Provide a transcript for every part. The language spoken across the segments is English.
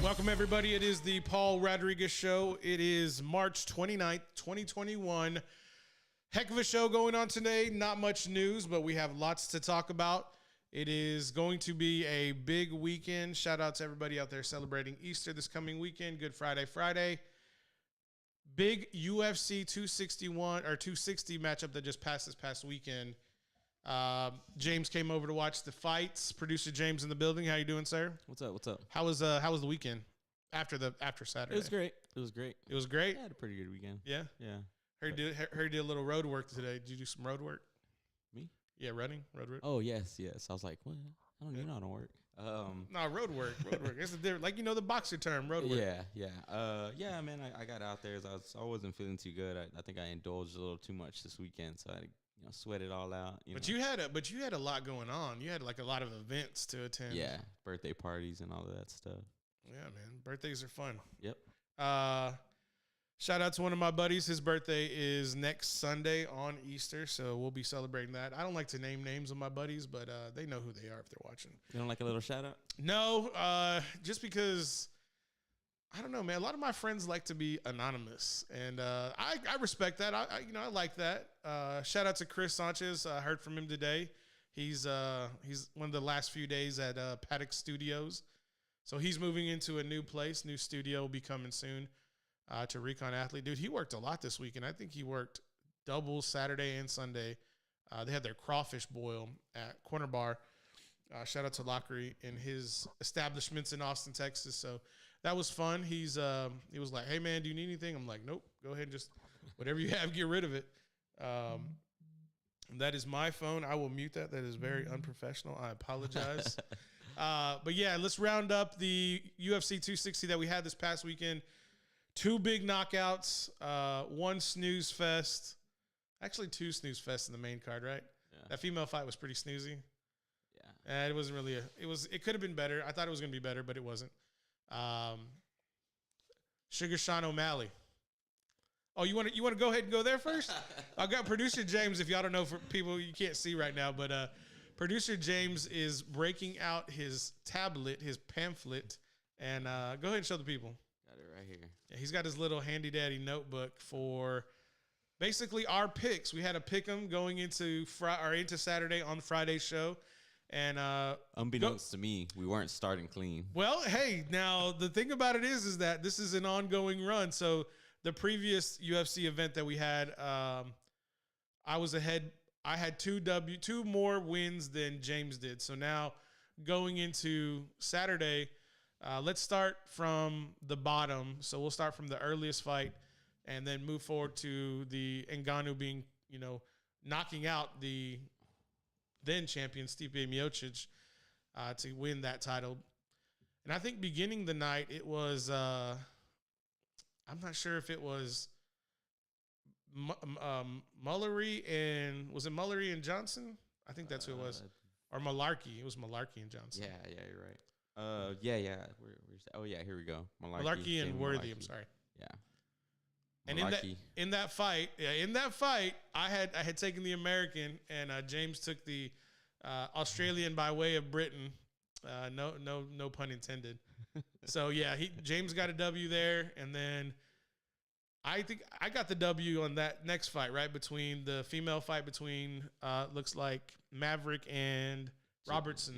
Welcome, everybody. It is the Paul Rodriguez Show. It is March 29th, 2021. Heck of a show going on today. Not much news, but we have lots to talk about. It is going to be a big weekend. Shout out to everybody out there celebrating Easter this coming weekend. Good Friday. Big UFC 261 or 260 matchup that just passed this past weekend. James came over to watch the fights. Producer James in the building. How you doing, sir? What's up? How was the weekend after Saturday? It was great. It was great. I had a pretty good weekend. Yeah. Heard you did a little road work today. Did you do some road work? Me? Yeah, road work. Oh yes. I was like, what? I don't even know how to work. No, road work. It's a different, like the boxer term, road work. Yeah, man. I got out there. I wasn't feeling too good. I think I indulged a little too much this weekend, so I sweat it all out. You had a lot going on. You had like a lot of events to attend. Yeah, birthday parties and all of that stuff. Yeah, man. Birthdays are fun. Yep. Shout out to one of my buddies. His birthday is next Sunday on Easter, so we'll be celebrating that. I don't like to name names of my buddies, but they know who they are if they're watching. You don't like a little shout out? No, just because I don't know, man. A lot of my friends like to be anonymous, and I respect that. I like that. Shout out to Chris Sanchez. I heard from him today. He's one of the last few days at Paddock Studios, so he's moving into a new place. New studio will be coming soon. To Recon Athlete. Dude, he worked a lot this weekend. I think he worked double Saturday and Sunday. They had their crawfish boil at Corner Bar. Shout out to Lockery and his establishments in Austin, Texas. So that was fun. He was like, hey, man, do you need anything? I'm like, nope. Go ahead and just whatever you have, get rid of it. That is my phone. I will mute that. That is very unprofessional. I apologize. But, yeah, let's round up the UFC 260 that we had this past weekend. 2 big knockouts, 1 snooze fest. Actually, 2 snooze fests in the main card, right? Yeah. That female fight was pretty snoozy. Yeah. It wasn't really it could have been better. I thought it was going to be better, but it wasn't. Sugar Sean O'Malley. Oh, you want to go ahead and go there first? I've got producer James, if y'all don't know, for people you can't see right now, but producer James is breaking out his tablet, his pamphlet, and go ahead and show the people. Got it right here. Yeah, he's got his little handy dandy notebook for basically our picks. We had to pick them going into Saturday on Friday's show. And unbeknownst to me, we weren't starting clean. Well, hey, now the thing about it is that this is an ongoing run. So the previous UFC event that we had, I was ahead. I had 2 more wins than James did. So now going into Saturday, let's start from the bottom. So we'll start from the earliest fight and then move forward to the Ngannou being, knocking out the then champion Stipe Miocic to win that title. And I think beginning the night, it was, I'm not sure if it was Mullery and, was it Mullery and Johnson? I think that's who it was. Or Malarkey. It was Malarkey and Johnson. Yeah, you're right. Yeah. Here we go. Malarkey and Worthy. I'm sorry. Yeah. And in that fight, I had taken the American, and James took the Australian by way of Britain. No pun intended. So yeah, James got a W there, and then I think I got the W on that next fight, right between the female fight between looks like Maverick and Robertson.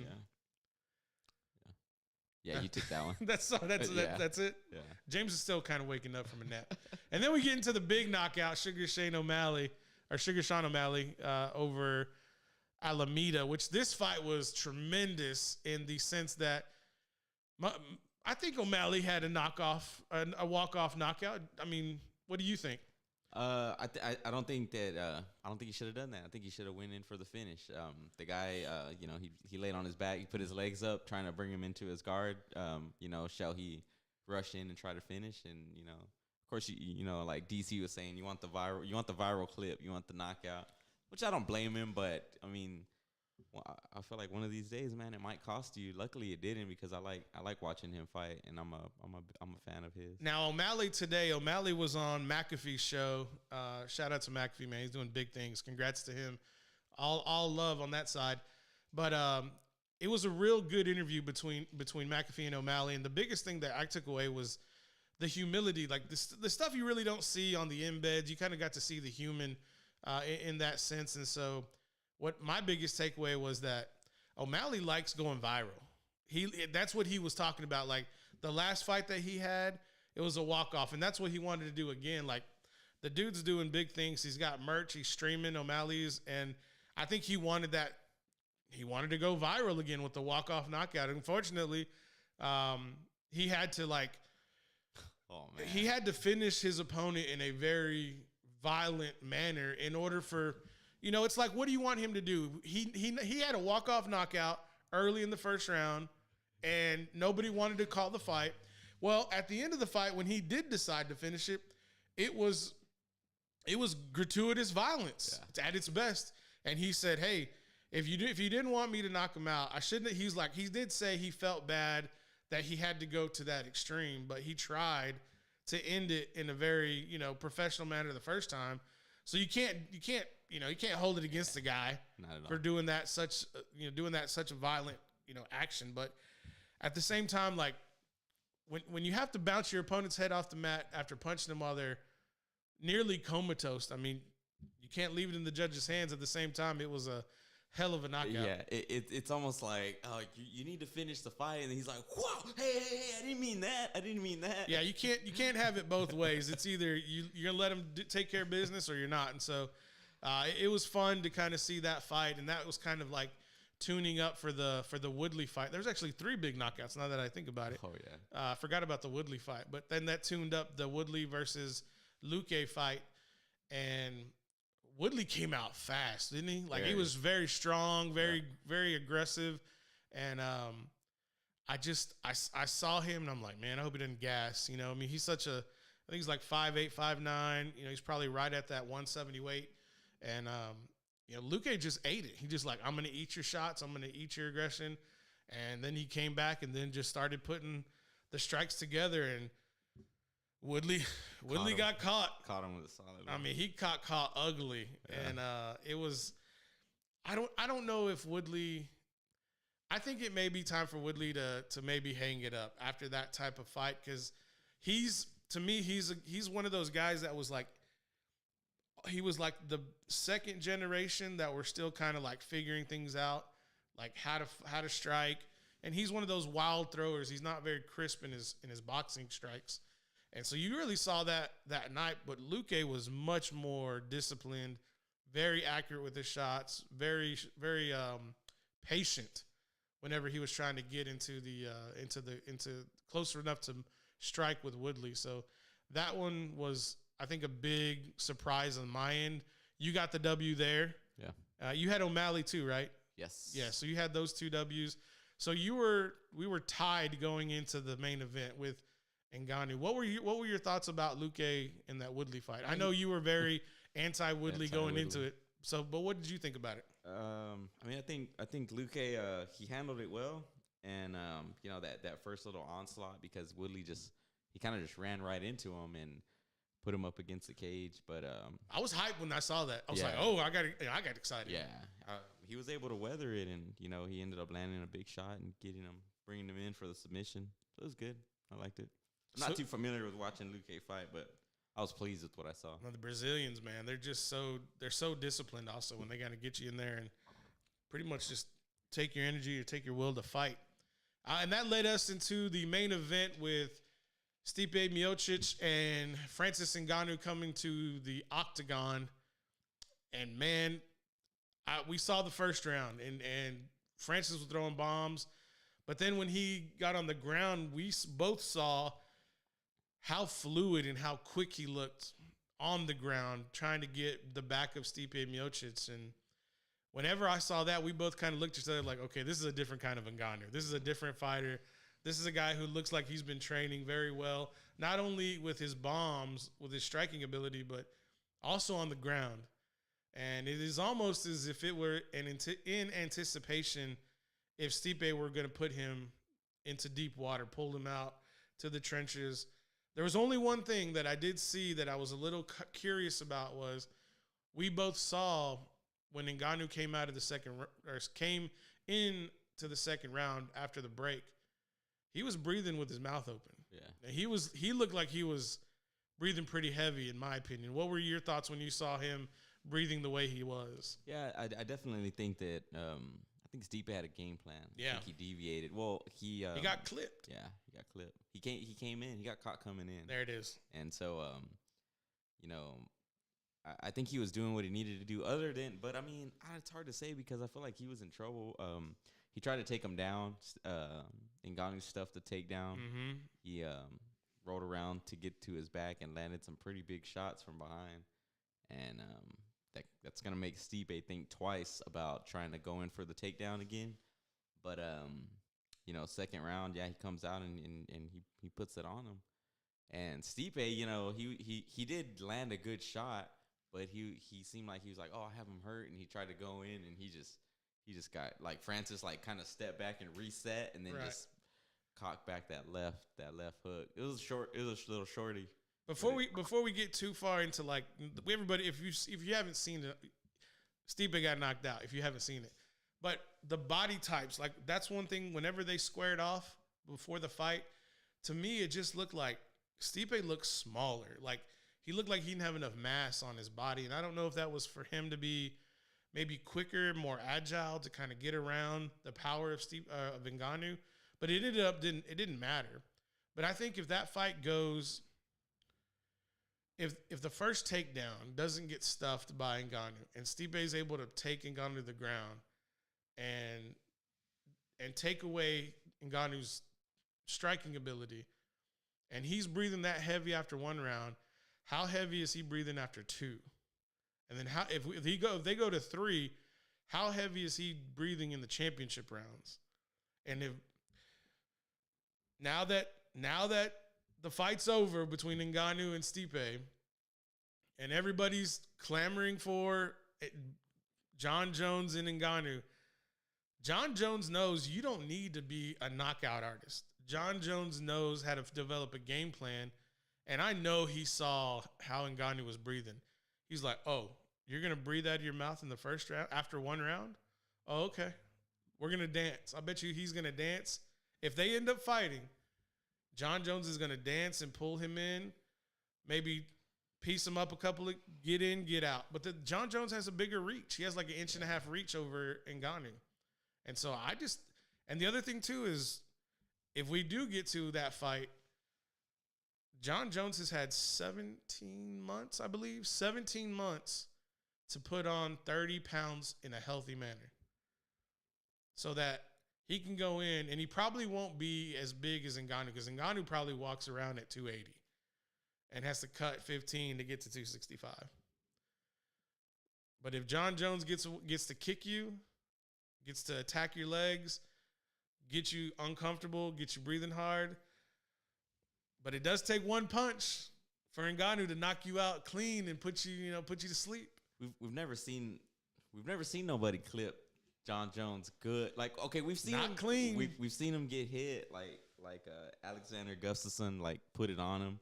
Yeah, you took that one. That's it. Yeah. James is still kind of waking up from a nap. And then we get into the big knockout, Sugar Sean O'Malley over Alameda, which this fight was tremendous in the sense that I think O'Malley had a walk-off knockout. I mean, what do you think? I don't think he should have done that. I think he should have went in for the finish. The guy, he laid on his back. He put his legs up, trying to bring him into his guard. Shall he rush in and try to finish? And of course, like DC was saying, you want the viral clip, you want the knockout, which I don't blame him. But I mean, I feel like one of these days, man, it might cost you. Luckily, it didn't, because I like watching him fight, and I'm a fan of his. Now O'Malley was on McAfee's show. Shout out to McAfee, man. He's doing big things. Congrats to him. All love on that side. But it was a real good interview between McAfee and O'Malley. And the biggest thing that I took away was the humility, like the stuff you really don't see on the embeds. You kind of got to see the human in that sense. And so what my biggest takeaway was that O'Malley likes going viral. That's what he was talking about. Like the last fight that he had, it was a walk-off. And that's what he wanted to do again. Like the dude's doing big things. He's got merch. He's streaming O'Malley's. And I think he wanted that. He wanted to go viral again with the walk-off knockout. Unfortunately, he had to he had to finish his opponent in a very violent manner in order for, it's like, what do you want him to do? He had a walk-off knockout early in the first round, and nobody wanted to call the fight. Well, at the end of the fight, when he did decide to finish it, it was gratuitous violence at its best. And he said, hey, if you didn't want me to knock him out, I shouldn't. He did say he felt bad that he had to go to that extreme, but he tried to end it in a very, professional manner the first time. So you can't hold it against the guy for doing that such a violent, action. But at the same time, like when you have to bounce your opponent's head off the mat after punching them while they're nearly comatose, I mean, you can't leave it in the judge's hands. At the same time, it was a hell of a knockout. Yeah, it's almost like, oh, you need to finish the fight, and he's like, whoa, hey, I didn't mean that. Yeah, you can't have it both ways. It's either you're gonna let him take care of business or you're not. And so it was fun to kind of see that fight, and that was kind of like tuning up for the Woodley fight. There's actually 3 big knockouts now that I think about it. Oh yeah, I forgot about the Woodley fight, but then that tuned up the Woodley versus Luque fight, and Woodley came out fast, didn't he? Like, he was very strong, very aggressive. And I saw him, and I'm like, man, I hope he didn't gas. I mean, he's I think he's like 5'8", 5'9". He's probably right at that 170 weight. And, Luque just ate it. He just like, I'm going to eat your shots. I'm going to eat your aggression. And then he came back and then just started putting the strikes together. And Woodley got caught. Caught him with a solid one. I mean, he got caught ugly, and it was. I don't know if Woodley. I think it may be time for Woodley to maybe hang it up after that type of fight, because he's one of those guys that was like. He was like the second generation that were still kind of like figuring things out, like how to strike, and he's one of those wild throwers. He's not very crisp in his boxing strikes. And so you really saw that night, but Luque was much more disciplined, very accurate with his shots, very patient whenever he was trying to get into closer enough to strike with Woodley. So that one was, I think, a big surprise on my end. You got the W there. Yeah. You had O'Malley too, right? Yes. Yeah. So you had those 2 Ws. So we were tied going into the main event with Ngannou. What were your thoughts about Luque in that Woodley fight? I know you were very anti-Woodley going into it. So, but what did you think about it? I mean, I think Luque he handled it well, and that first little onslaught, because Woodley he kind of just ran right into him and put him up against the cage. But I was hyped when I saw that. I was like, oh, I got excited. Yeah, he was able to weather it, and he ended up landing a big shot and bringing him in for the submission. So it was good. I liked it. I'm not too familiar with watching Luque fight, but I was pleased with what I saw. The Brazilians, man, they're so disciplined also when they got to get you in there and pretty much just take your energy or take your will to fight. And that led us into the main event with Stipe Miocic and Francis Ngannou coming to the octagon. And, man, we saw the first round, and Francis was throwing bombs. But then when he got on the ground, we both saw how fluid and how quick he looked on the ground trying to get the back of Stipe Miocic. And whenever I saw that, we both kind of looked at each other like, okay, this is a different kind of Ngannou. This is a different fighter. This is a guy who looks like he's been training very well, not only with his bombs, with his striking ability, but also on the ground. And it is almost as if it were in anticipation if Stipe were going to put him into deep water, pull him out to the trenches. There was only one thing that I did see that I was a little curious about, was we both saw when Ngannou came out of the came in to the second round after the break, he was breathing with his mouth open. Yeah. And he looked like he was breathing pretty heavy, in my opinion. What were your thoughts when you saw him breathing the way he was? Yeah, I definitely think that I think Stipe had a game plan. Yeah. I think he deviated. Well, he got clipped. Yeah, he got clipped. He came in. He got caught coming in. There it is. And so I think he was doing what he needed to do. But I mean, it's hard to say because I feel like he was in trouble. He tried to take him down. Ngannou's stuff to take down. Mm-hmm. He rolled around to get to his back and landed some pretty big shots from behind. And that's gonna make Stipe think twice about trying to go in for the takedown again. But second round, yeah, he comes out and he puts it on him. And Stipe, he did land a good shot, but he seemed like he was like, oh, I have him hurt, and he tried to go in, and he just got like Francis like kind of stepped back and reset, and then just cocked back that left hook. It was a little shorty. Before we get too far into like everybody, if you haven't seen it, Stipe got knocked out. If you haven't seen it, but the body types, like that's one thing. Whenever they squared off before the fight, to me it just looked like Stipe looked smaller. Like he looked like he didn't have enough mass on his body, and I don't know if that was for him to be maybe quicker, more agile to kind of get around the power of Ngannou. But it didn't matter. But I think if that fight goes. If the first takedown doesn't get stuffed by Ngannou and Stipe is able to take Ngannou to the ground and take away Ngannou's striking ability, and he's breathing that heavy after one round, how heavy is he breathing after two? And then if they go to three, how heavy is he breathing in the championship rounds? And if now that the fight's over between Ngannou and Stipe, and everybody's clamoring for Jon Jones and Ngannou. Jon Jones knows you don't need to be a knockout artist. Jon Jones knows how to develop a game plan, and I know he saw how Ngannou was breathing. He's like, oh, you're going to breathe out of your mouth in the first round after one round? Oh, okay. We're going to dance. I bet you he's going to dance. If they end up fighting, Jon Jones is going to dance and pull him in, maybe piece him up a couple of get in, get out. But Jon Jones has a bigger reach. He has like 1.5 inches reach over Ngannou. And so and the other thing too is if we do get to that fight, Jon Jones has had 17 months, I believe, 17 months to put on 30 pounds in a healthy manner so that he can go in, and he probably won't be as big as Ngannou because Ngannou probably walks around at 280 and has to cut 15 to get to 265. But if Jon Jones gets to kick you, gets to attack your legs, get you uncomfortable, get you breathing hard, but it does take one punch for Ngannou to knock you out clean and put you to sleep. We've never seen nobody clip Jon Jones good. Like, okay, we've seen Not him clean. We've seen him get hit like Alexander Gustafsson like put it on him,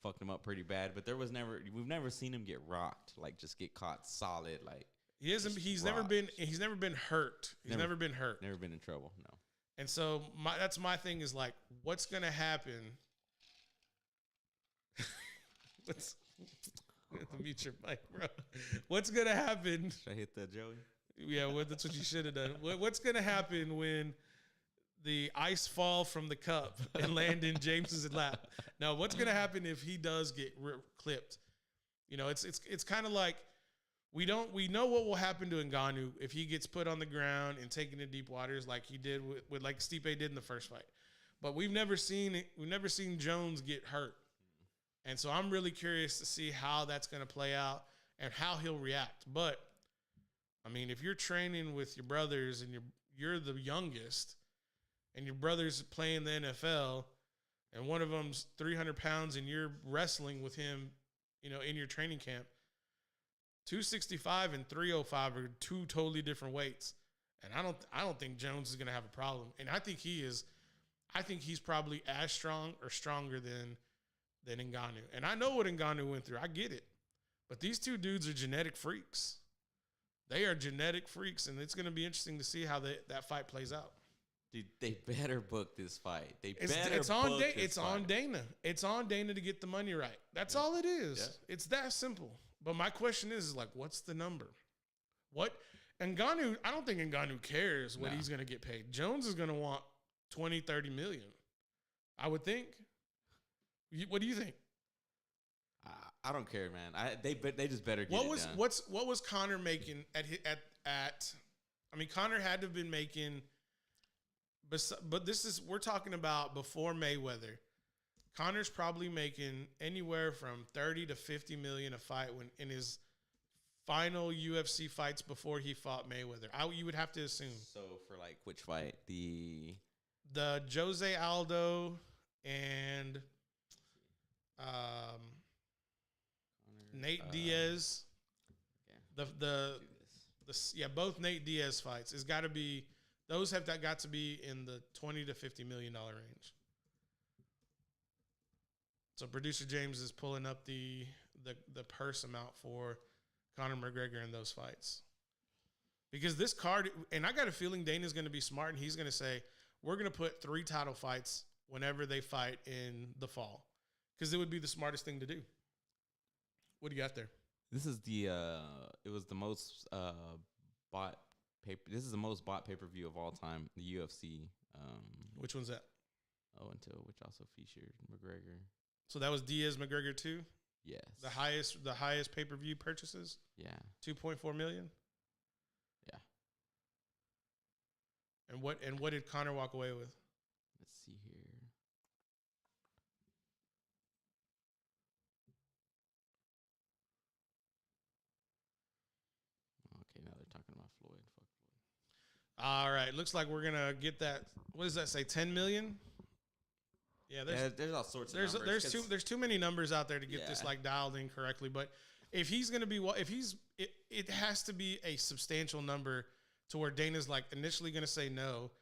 fucked him up pretty bad. But we've never seen him get rocked, like just get caught solid. Like he's never been hurt. He's never been hurt. Never been in trouble. No. And so that's my thing is like, what's gonna happen? Mute your mic, bro. What's gonna happen? Should I hit that, Joey? Yeah, that's what you should have done. What's gonna happen when the ice fall from the cup and land in James's lap? Now, what's gonna happen if he does get clipped? You know, it's kind of like we know what will happen to Ngannou if he gets put on the ground and taken to deep waters like he did with like Stipe did in the first fight. But we've never seen Jones get hurt. And so I'm really curious to see how that's going to play out and how he'll react. But I mean, if you're training with your brothers and you're the youngest and your brother's playing the NFL and one of them's 300 pounds and you're wrestling with him, in your training camp, 265 and 305 are two totally different weights. And I don't think Jones is going to have a problem. And I think he's probably as strong or stronger than Ngannou. And I know what Ngannou went through. I get it. But these two dudes are genetic freaks. They are genetic freaks, and it's going to be interesting to see how that fight plays out. Dude, they better book this fight. They It's, better it's on book Dana. this It's on fight. Dana. It's on Dana to get the money right. That's all it is. Yeah. It's that simple. But my question is like, what's the number? What Ngannou? I don't think Ngannou cares what No. he's going to get paid. Jones is going to want 20, 30 million. I would think. What do you think? I don't care, man. They just better get What it was done. what was Connor making at? I mean, Connor had to have been making. But we're talking about before Mayweather. Connor's probably making anywhere from 30 to 50 million a fight when in his final UFC fights before he fought Mayweather. You would have to assume So for like which fight? The the Jose Aldo and Nate Diaz. okay, The do this. both Nate Diaz fights. It's got to be those have got to be in the 20 to 50 million dollar range. So producer James is pulling up the purse amount for Conor McGregor in those fights. Because this card, and I got a feeling Dana's going to be smart and he's going to say, we're going to put 3 title fights whenever they fight in the fall. Because it would be the smartest thing to do. What do you got there? This is it was the most bought paper. This is the most bought pay-per-view of all time, the UFC. Which one's that? Which also featured McGregor. So that was Diaz McGregor 2? Yes. The highest pay-per-view purchases? Yeah. 2.4 million? Yeah. And what did Conor walk away with? Let's see here. Okay, now they're talking about Floyd. Fuck Floyd. All right, looks like we're gonna get that. What does that say? 10 million? Yeah, There's all sorts of numbers. there's too many numbers out there to get this Yeah. like dialed in correctly. But if he's gonna be it has to be a substantial number to where Dana's like initially gonna say no.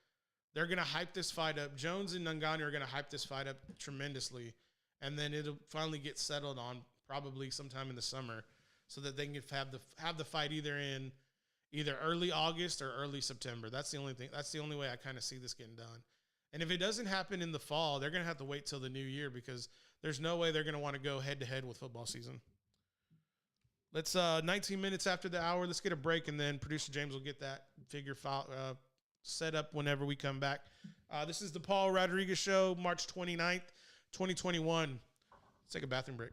They're gonna hype this fight up. Jones and Ngannou are gonna hype this fight up tremendously, and then it'll finally get settled on probably sometime in the summer, so that they can have the fight either early August or early September. That's the only thing. That's the only way I kind of see this getting done. And if it doesn't happen in the fall, they're going to have to wait till the new year because there's no way they're going to want to go head to head with football season. Let's 19 minutes after the hour, let's get a break, and then producer James will get that figure file set up whenever we come back. This is the Paul Rodriguez Show, March 29th, 2021. Let's take a bathroom break.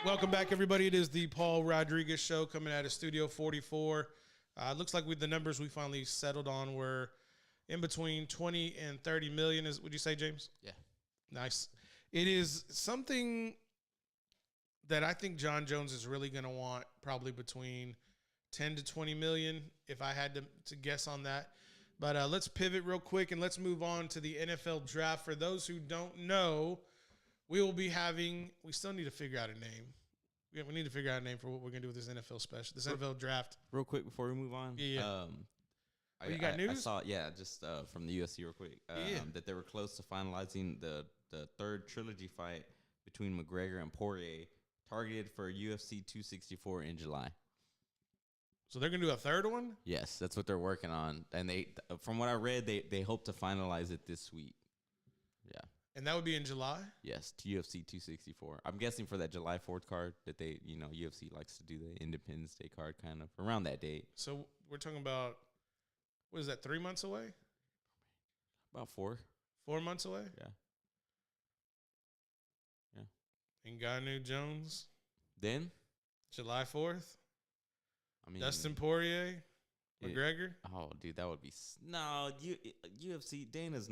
Welcome back, everybody. It is the Paul Rodriguez Show coming out of Studio 44. Looks like with the numbers we finally settled on were in between 20 and 30 million. Would you say, James? Yeah. Nice. It is something that I think John Jones is really going to want, probably between 10 to 20 million, if I had to guess on that. But let's pivot real quick and let's move on to the NFL draft. For those who don't know, we will be having, we still need to figure out a name. We need to figure out a name for what we're going to do with this NFL special, this NFL draft. Real quick before we move on. Yeah. You got news? I saw, just from the UFC real quick, that they were close to finalizing the third trilogy fight between McGregor and Poirier, targeted for UFC 264 in July. So they're going to do a third one? Yes, that's what they're working on. And they, from what I read, they hope to finalize it this week. Yeah. And that would be in July? Yes, to UFC 264. I'm guessing for that July 4th card that they, UFC likes to do the Independence Day card kind of around that date. So we're talking about, what is that, 3 months away? About 4. 4 months away? Yeah. Ngannou Jones. Then? July 4th. I mean, Dustin Poirier. McGregor. Oh, dude, that would be no. UFC. Dana's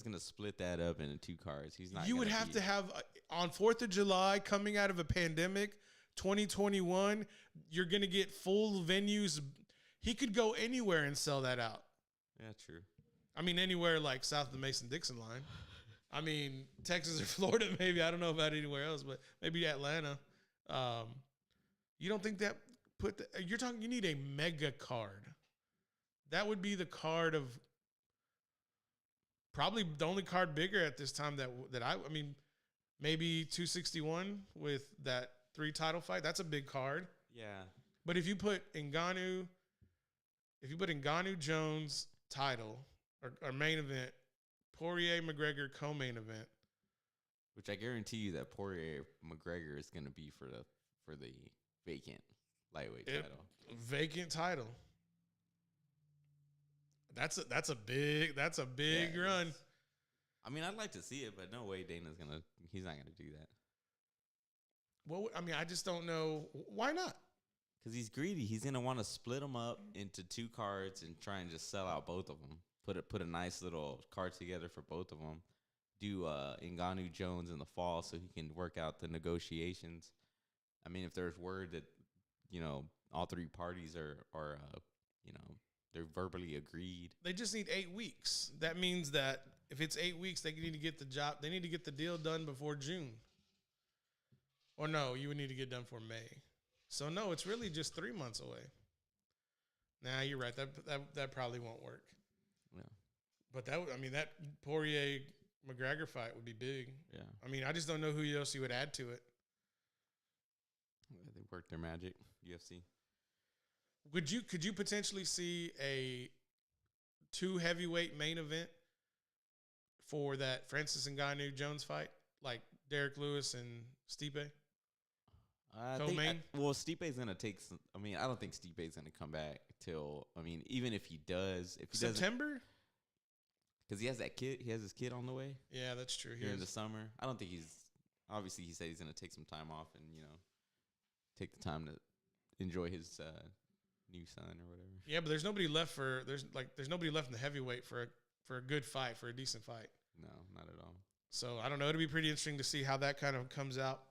gonna split that up into 2 cards. He's not. You would have to have on 4th of July, coming out of a pandemic, 2021. You're gonna get full venues. He could go anywhere and sell that out. Yeah, true. I mean, anywhere like south of the Mason-Dixon line. I mean, Texas or Florida, maybe. I don't know about anywhere else, but maybe Atlanta. You don't think that you're talking? You need a mega card. That would be the card of probably the only card bigger at this time that I mean, maybe 261 with that 3 title fight. That's a big card. Yeah. But if you put Ngannou Jones title or main event, Poirier McGregor co-main event, which I guarantee you that Poirier McGregor is going to be for the vacant lightweight title. Vacant title. That's a big run. I mean, I'd like to see it, but no way he's not gonna do that. Well, I mean, I just don't know why not. Because he's greedy. He's gonna want to split them up into 2 cards and try and just sell out both of them. Put a nice little card together for both of them. Do Ngannou Jones in the fall so he can work out the negotiations. I mean, if there's word that all 3 parties are they're verbally agreed. They just need 8 weeks. That means that if it's 8 weeks, they need to get the deal done before June. Or no, you would need to get done for May. So no, it's really just 3 months away. Nah, you're right. That probably won't work. Yeah. But that Poirier McGregor fight would be big. Yeah. I mean, I just don't know who else you would add to it. They work their magic, UFC. Could you potentially see a 2 heavyweight main event for that Francis Ngannou Jones fight, like Derek Lewis and Stipe? Co-main? Stipe's gonna take some. I mean, I don't think Stipe's gonna come back till. I mean, even if he does, September, because he has that kid. He has his kid on the way. Yeah, that's true. During the summer, I don't think he's. Obviously, he said he's gonna take some time off and take the time to enjoy his new son or whatever. Yeah, but there's nobody left there's nobody left in the heavyweight for a good fight, for a decent fight. No, not at all. So I don't know. It'll be pretty interesting to see how that kind of comes out.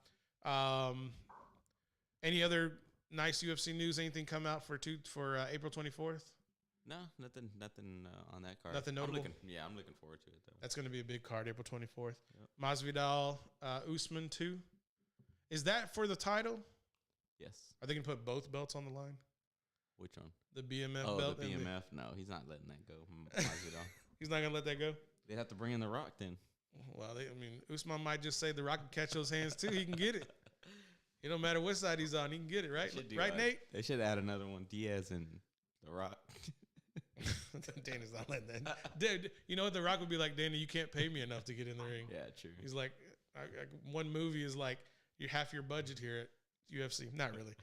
Any other nice UFC news? Anything come out for April 24th? No, nothing on that card. Nothing notable. I'm looking forward to it though. That's going to be a big card, April 24th. Yep. Masvidal, Usman 2. Is that for the title? Yes. Are they going to put both belts on the line? Which one? The BMF belt. belt. Oh, the BMF. No, he's not letting that go. Masvidal. He's not going to let that go? They'd have to bring in The Rock then. Well, Usman might just say The Rock can catch those hands too. He can get it. It don't matter what side he's on. He can get it, right? Right, Nate? They should add another one. Diaz and The Rock. Dana's not letting that. Dude, you know what? The Rock would be like, Dana, you can't pay me enough to get in the ring. Yeah, true. He's like, one movie is like half your budget here at UFC. Not really.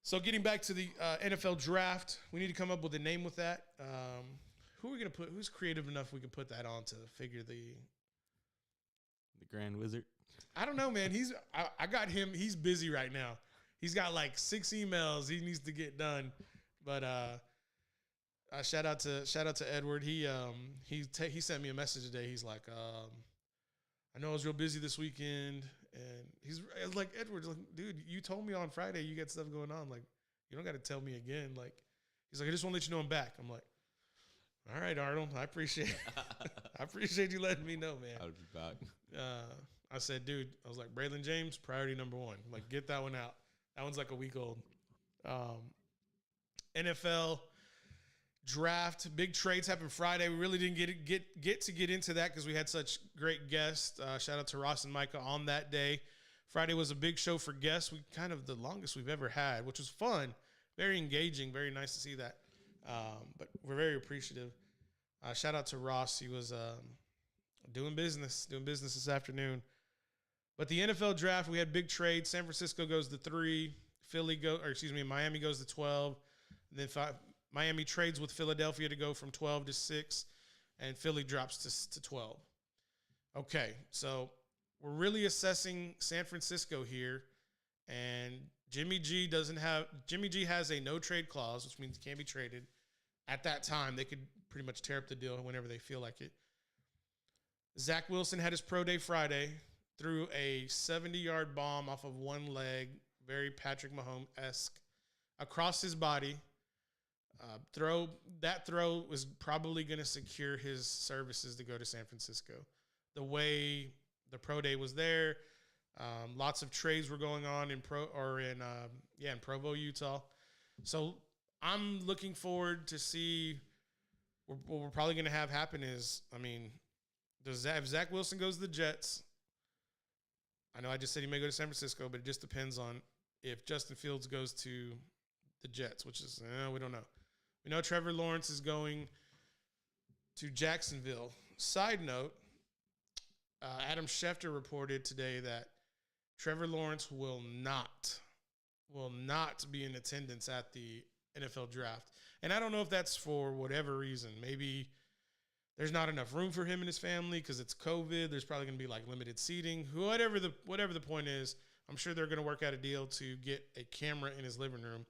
So getting back to the NFL draft, we need to come up with a name with that. Who are we going to put? Who's creative enough we can put that on to figure the The Grand Wizard. I don't know, man. I got him. He's busy right now. He's got like 6 emails he needs to get done. But shout out to Edward. He sent me a message today. He's like, I know I was real busy this weekend, and I was like, Edward, like, dude, you told me on Friday you got stuff going on. Like, you don't got to tell me again. Like, he's like, I just want to let you know I'm back. I'm like, all right, Arnold, I appreciate you letting me know, man. I'll be back. I said, dude, I was like, Braylon James, priority number 1. Like, get that one out. That one's like a week old. NFL draft, big trades happened Friday. We really didn't get into that because we had such great guests. Shout out to Ross and Micah on that day. Friday was a big show for guests. We kind of the longest we've ever had, which was fun, very engaging, very nice to see that. But we're very appreciative. Shout out to Ross. He was doing business this afternoon. But the NFL draft, we had big trades. San Francisco goes to 3. Miami goes to 12. And then 5. Miami trades with Philadelphia to go from 12 to 6, and Philly drops to 12. Okay, so we're really assessing San Francisco here, and Jimmy G has a no trade clause, which means he can't be traded. At that time, they could pretty much tear up the deal whenever they feel like it. Zach Wilson had his pro day Friday, threw a 70-yard bomb off of one leg, very Patrick Mahomes-esque, across his body. That throw was probably going to secure his services to go to San Francisco. The way the pro day was there, lots of trades were going on in Provo, Utah. So I'm looking forward to see what we're probably going to have happen is, if Zach Wilson goes to the Jets, I know I just said he may go to San Francisco, but it just depends on if Justin Fields goes to the Jets, which is, we don't know. We know Trevor Lawrence is going to Jacksonville. Side note, Adam Schefter reported today that Trevor Lawrence will not be in attendance at the NFL draft. And I don't know if that's for whatever reason. Maybe there's not enough room for him and his family because it's COVID. There's probably going to be like limited seating. Whatever the point is, I'm sure they're going to work out a deal to get a camera in his living room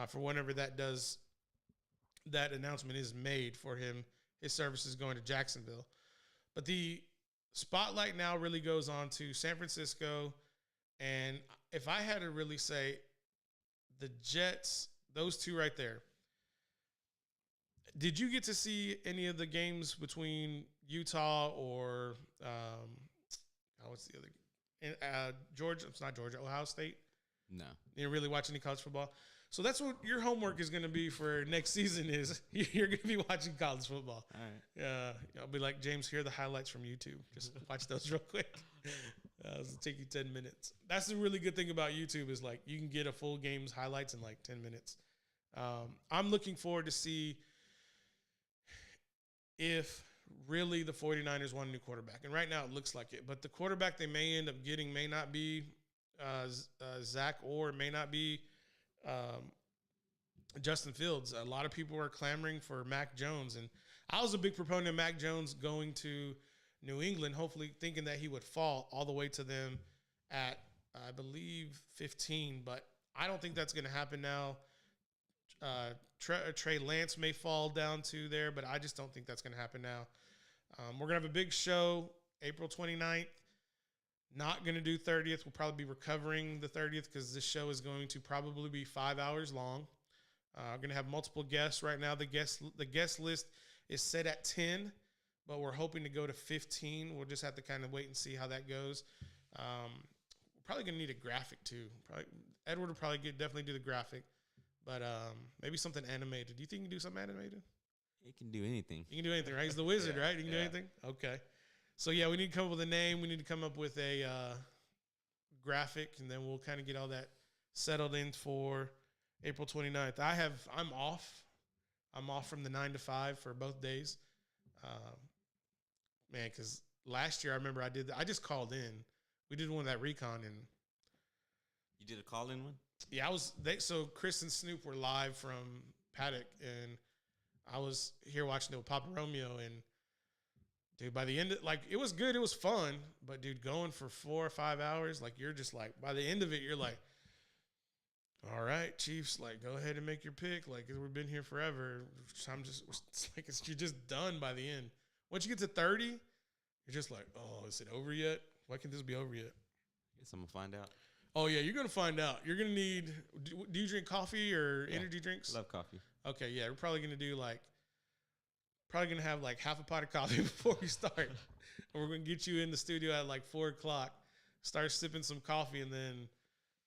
for whenever that announcement is made for him. His services going to Jacksonville. But the spotlight now really goes on to San Francisco. And if I had to really say the Jets, those two right there, did you get to see any of the games between Utah or what's the other? Georgia? It's not Georgia. Ohio State? No. You didn't really watch any college football? So that's what your homework is going to be for next season is you're going to be watching college football. All right. I'll be like, James, here are the highlights from YouTube. Just watch those real quick. It'll take you 10 minutes. That's the really good thing about YouTube is like you can get a full game's highlights in like 10 minutes. I'm looking forward to see if really the 49ers want a new quarterback. And right now it looks like it. But the quarterback they may end up getting may not be Zach or may not be Justin Fields. A lot of people are clamoring for Mac Jones. And I was a big proponent of Mac Jones going to New England, hopefully thinking that he would fall all the way to them at, I believe, 15. But I don't think that's going to happen now. Trey Lance may fall down to there, but I just don't think that's going to happen now. We're going to have a big show April 29th. Not going to do 30th. We'll probably be recovering the 30th because this show is going to probably be 5 hours long. We're going to have multiple guests. Right now, the guest list is set at 10, but we're hoping to go to 15. We'll just have to kind of wait and see how that goes. We're probably going to need a graphic too. Edward will probably definitely do the graphic, but maybe something animated. Do you think you can do something animated? He can do anything. You can do anything, right? He's the wizard, right? You can do anything? Okay. So, yeah, we need to come up with a name. We need to come up with a graphic, and then we'll kind of get all that settled in for April 29th. I'm off. I'm off from the 9 to 5 for both days. Man, because last year I remember I just called in. We did one of that recon. And you did a call-in one? Yeah, so Chris and Snoop were live from Paddock, and I was here watching it with Papa Romeo, and Dude, by the end of like it was good, it was fun, but dude, going for 4 or 5 hours, like you're just like by the end of it, you're like, all right, Chiefs, like go ahead and make your pick. Like we've been here forever. You're just done by the end. Once you get to 30, you're just like, oh, is it over yet? Why can't this be over yet? Guess I'm gonna find out. Oh yeah, you're gonna find out. You're gonna need. Do you drink coffee or energy drinks? Love coffee. Okay, yeah, we're probably gonna do like. Probably gonna have like half a pot of coffee before we start. And we're gonna get you in the studio at like 4 o'clock. Start sipping some coffee and then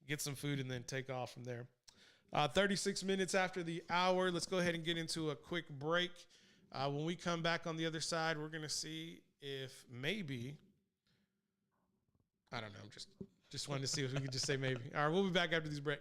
get some food and then take off from there. 36 minutes after the hour. Let's go ahead and get into a quick break. When we come back on the other side, we're gonna see if maybe. I don't know. Just wanted to see if we could just say maybe. All right, we'll be back after this break.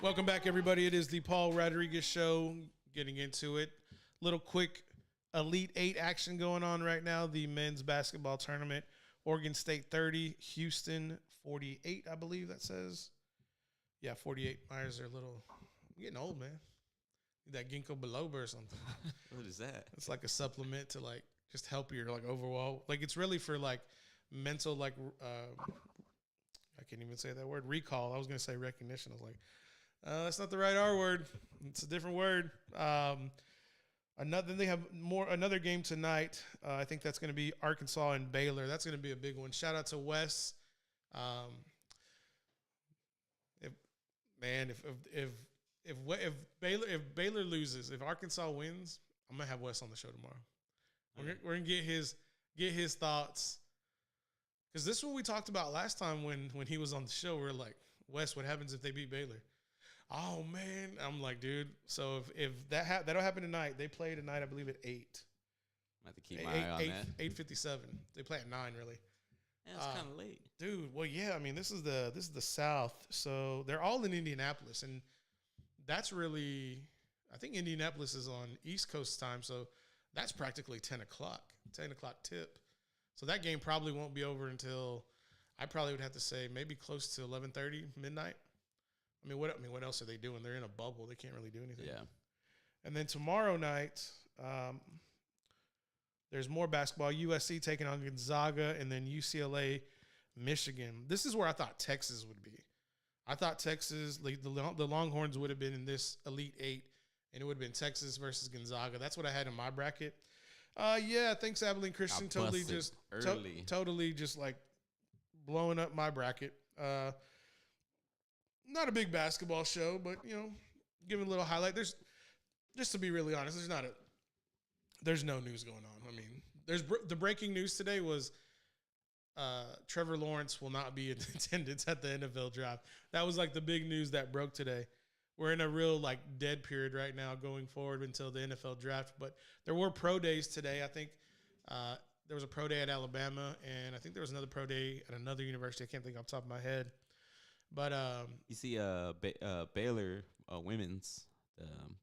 Welcome back, everybody. It is the Paul Rodriguez Show. Getting into it. Little quick Elite Eight action going on right now. The men's basketball tournament. Oregon State 30, Houston 48, I believe that says. Yeah, 48. Myers are a little getting old, man. Need that ginkgo biloba or something. What is that? It's like a supplement to like just help your like overall. Like it's really for like mental like I can't even say that word. Recall. I was gonna say recognition. I was like, that's not the right R word. It's a different word. Then they have another game tonight. I think that's going to be Arkansas and Baylor. That's going to be a big one. Shout out to Wes. If Baylor loses, if Arkansas wins, I'm gonna have Wes on the show tomorrow. We're gonna get his thoughts, because this is what we talked about last time when he was on the show. We're like, Wes, what happens if they beat Baylor? Oh man, I'm like, dude. So if that'll happen tonight. They play tonight, I believe at 8. I have to keep my eye on that. 8:57. They play at 9, really. Yeah, it's kind of late, dude. Well, yeah. I mean, this is the South, so they're all in Indianapolis, and that's really, I think Indianapolis is on East Coast time, so that's practically 10 o'clock tip. So that game probably won't be over until, I probably would have to say maybe close to 11:30 midnight. I mean, what else are they doing? They're in a bubble. They can't really do anything. Yeah. And then tomorrow night, there's more basketball. USC taking on Gonzaga, and then UCLA, Michigan. This is where I thought Texas would be. I thought Texas, like the Longhorns would have been in this Elite Eight, and it would have been Texas versus Gonzaga. That's what I had in my bracket. Yeah, thanks, Abilene Christian. Totally just like blowing up my bracket. Not a big basketball show, but, giving a little highlight. Just to be really honest, there's no news going on. I mean, the breaking news today was Trevor Lawrence will not be in attendance at the NFL draft. That was like the big news that broke today. We're in a real like dead period right now going forward until the NFL draft. But there were pro days today. I think there was a pro day at Alabama, and I think there was another pro day at another university. I can't think off the top of my head. But you see, Baylor women's.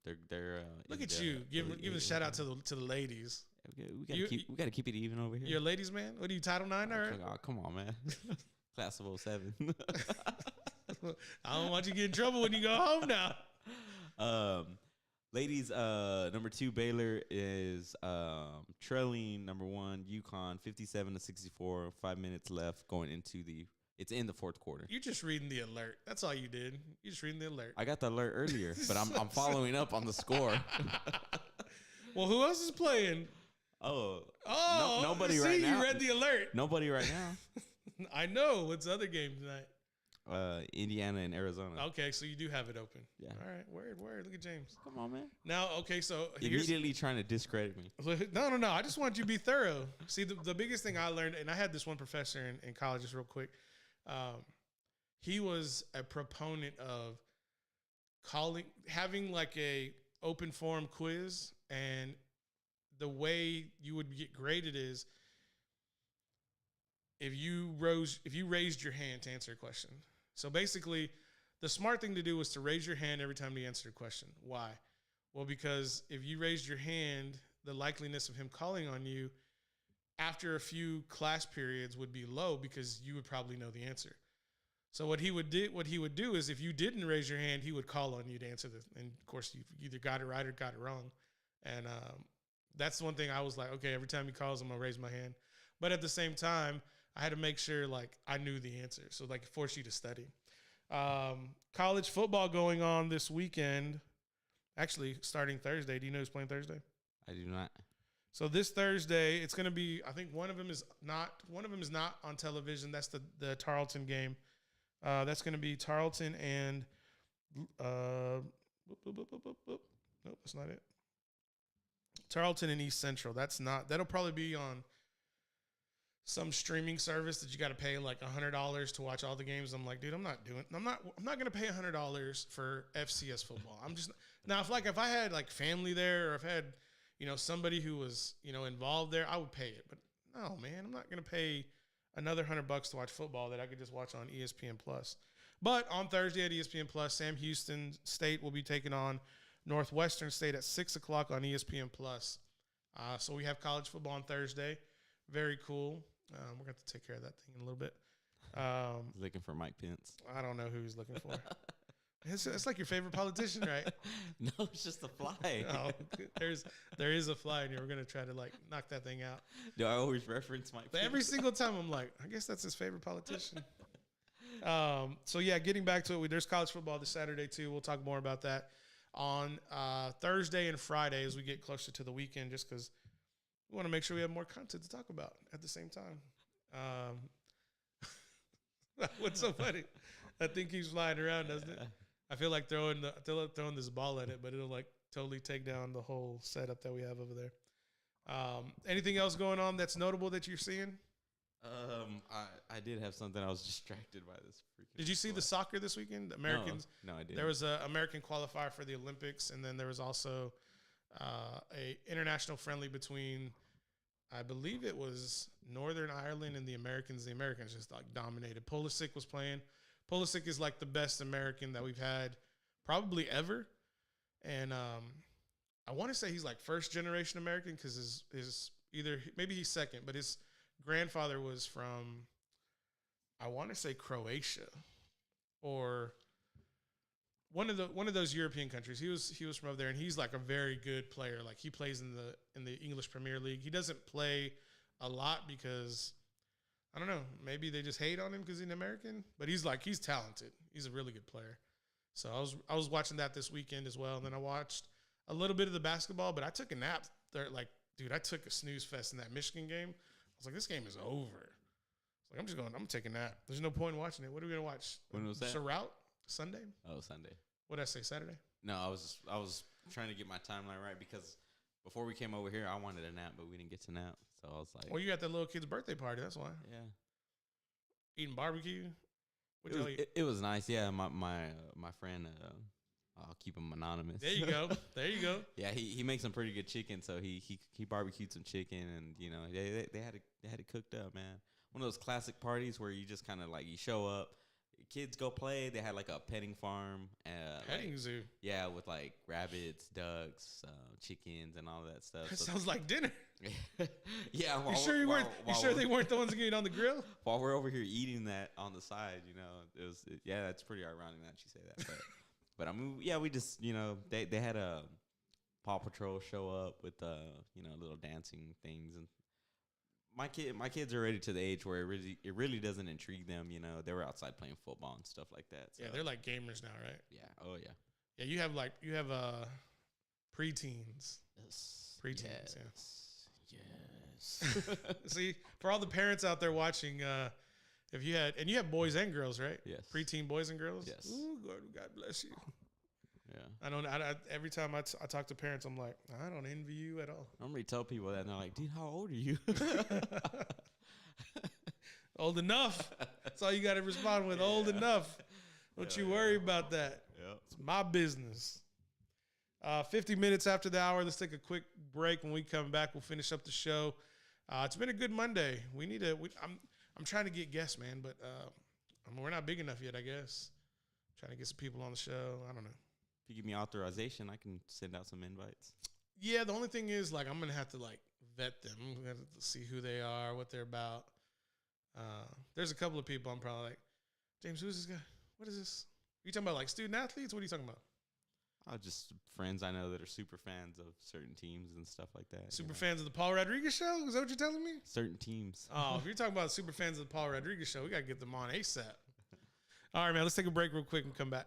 They're look at you giving a shout out to the ladies. We gotta keep it even over here. You're a ladies man. What are you, Title IX? Oh, come on, man. Class of 07. I don't want you to get in trouble when you go home now. Ladies, number 2 Baylor is trailing number 1 UConn 57-64. 5 minutes left going into it's in the fourth quarter. You're just reading the alert. That's all you did. You're just reading the alert. I got the alert earlier, but I'm following up on the score. Well, who else is playing? Nobody right now. You read the alert. Nobody right now. I know. What's the other game tonight? Indiana and Arizona. Okay, so you do have it open. Yeah. All right. Word. Look at James. Come on, man. Now, okay, so immediately trying to discredit me. No. I just want you to be thorough. See, the biggest thing I learned, and I had this one professor in college, just real quick. He was a proponent of having like a open forum quiz, and the way you would get graded is if you raised your hand to answer a question. So basically, the smart thing to do was to raise your hand every time you answered a question. Why? Well, because if you raised your hand, the likeliness of him calling on you after a few class periods would be low, because you would probably know the answer. So what he would do is, if you didn't raise your hand, he would call on you to answer and of course you either got it right or got it wrong. And that's one thing I was like, okay, every time he calls, I'm gonna raise my hand. But at the same time, I had to make sure like I knew the answer. So like, force you to study. College football going on this weekend. Actually, starting Thursday. Do you know who's playing Thursday? I do not. So this Thursday, it's going to be, I think one of them is not on television. That's the Tarleton game. That's going to be Tarleton and nope, that's not it. Tarleton and East Central. That'll probably be on some streaming service that you got to pay like $100 to watch all the games. I'm like, dude, I'm not going to pay $100 for FCS football. If I had like family there, or if I had, somebody who was, involved there, I would pay it. But no, man, I'm not going to pay another $100 to watch football that I could just watch on ESPN Plus. But on Thursday at ESPN Plus, Sam Houston State will be taking on Northwestern State at 6 o'clock on ESPN Plus. So we have college football on Thursday. Very cool. We're going to take care of that thing in a little bit. Looking for Mike Pence. I don't know who he's looking for. It's like your favorite politician, right? No, it's just a fly. Oh, there is a fly in here. We're going to try to knock that thing out. Do I always reference Mike But Pence? every single time I'm like, I guess that's his favorite politician. So yeah, getting back to it, there's college football this Saturday too. We'll talk more about that on Thursday and Friday as we get closer to the weekend, just because we want to make sure we have more content to talk about at the same time. What's so funny? That thing keeps flying around, doesn't it? I feel like throwing this ball at it, but it'll totally take down the whole setup that we have over there. Anything else going on that's notable that you're seeing? I did have something. I was distracted by this. Did you see the soccer this weekend? The Americans. No, I didn't. There was an American qualifier for the Olympics, and then there was also a international friendly between, I believe it was Northern Ireland and the Americans. The Americans just dominated. Pulisic was playing. Pulisic is the best American that we've had probably ever, and I want to say he's first generation American because his either maybe he's second, but his grandfather was from, I want to say, Croatia or one of those European countries. He was from over there, and he's a very good player. He plays in the English Premier League. He doesn't play a lot because I don't know, maybe they just hate on him because he's an American, but he's talented. He's a really good player. So I was watching that this weekend as well, and then I watched a little bit of the basketball, but I took a nap there. Dude, I took a snooze fest in that Michigan game. I was like, this game is over. I'm gonna take a nap. There's no point in watching it. What are we gonna watch? When was that? Surrout? Sunday? Oh, Sunday. What did I say? Saturday? No, I was trying to get my timeline right because before we came over here, I wanted a nap, but we didn't get to nap. So I was like, well, you got that little kid's birthday party. That's why. Yeah. Eating barbecue. It was nice. Yeah, my friend. I'll keep him anonymous. There you go. There you go. Yeah, he makes some pretty good chicken. So he barbecued some chicken, and they had it cooked up, man. One of those classic parties where you just kind of you show up, kids go play. They had a petting farm, petting zoo. Yeah, with rabbits, ducks, chickens, and all that stuff. That sounds like dinner. Yeah. You sure they weren't the ones getting on the grill? While we're over here eating that on the side, that's pretty ironic that you say that. But I mean, yeah, we just they had a Paw Patrol show up with little dancing things, and my kids are already to the age where it really doesn't intrigue them. They were outside playing football and stuff like that. So. Yeah, they're gamers now, right? Yeah. Oh yeah. Yeah, you have preteens. Yes. Preteens. Yes. See, for all the parents out there watching, if you have boys and girls, right? Yes. Preteen boys and girls. Yes. Ooh, God bless you. Yeah. I don't. Every time I talk to parents, I'm like, I don't envy you at all. I normally tell people that, and they're like, "Dude, how old are you?" Old enough. That's all you got to respond with. Yeah. Old enough. Don't you worry about that. Yep. It's my business. 50 minutes after the hour. Let's take a quick break. When we come back, we'll finish up the show. It's been a good Monday. I'm trying to get guests, man, but we're not big enough yet, I guess. Trying to get some people on the show. I don't know. If you give me authorization, I can send out some invites. Yeah, the only thing is, I'm going to have to, vet them. I'm going to have to see who they are, what they're about. There's a couple of people I'm probably like, James, who's this guy? What is this? Are you talking about, student athletes? What are you talking about? Just friends I know that are super fans of certain teams and stuff like that. Super fans of the Paul Rodriguez Show? Is that what you're telling me? Certain teams. Oh, if you're talking about super fans of the Paul Rodriguez Show, we got to get them on ASAP. All right, man, let's take a break real quick and come back.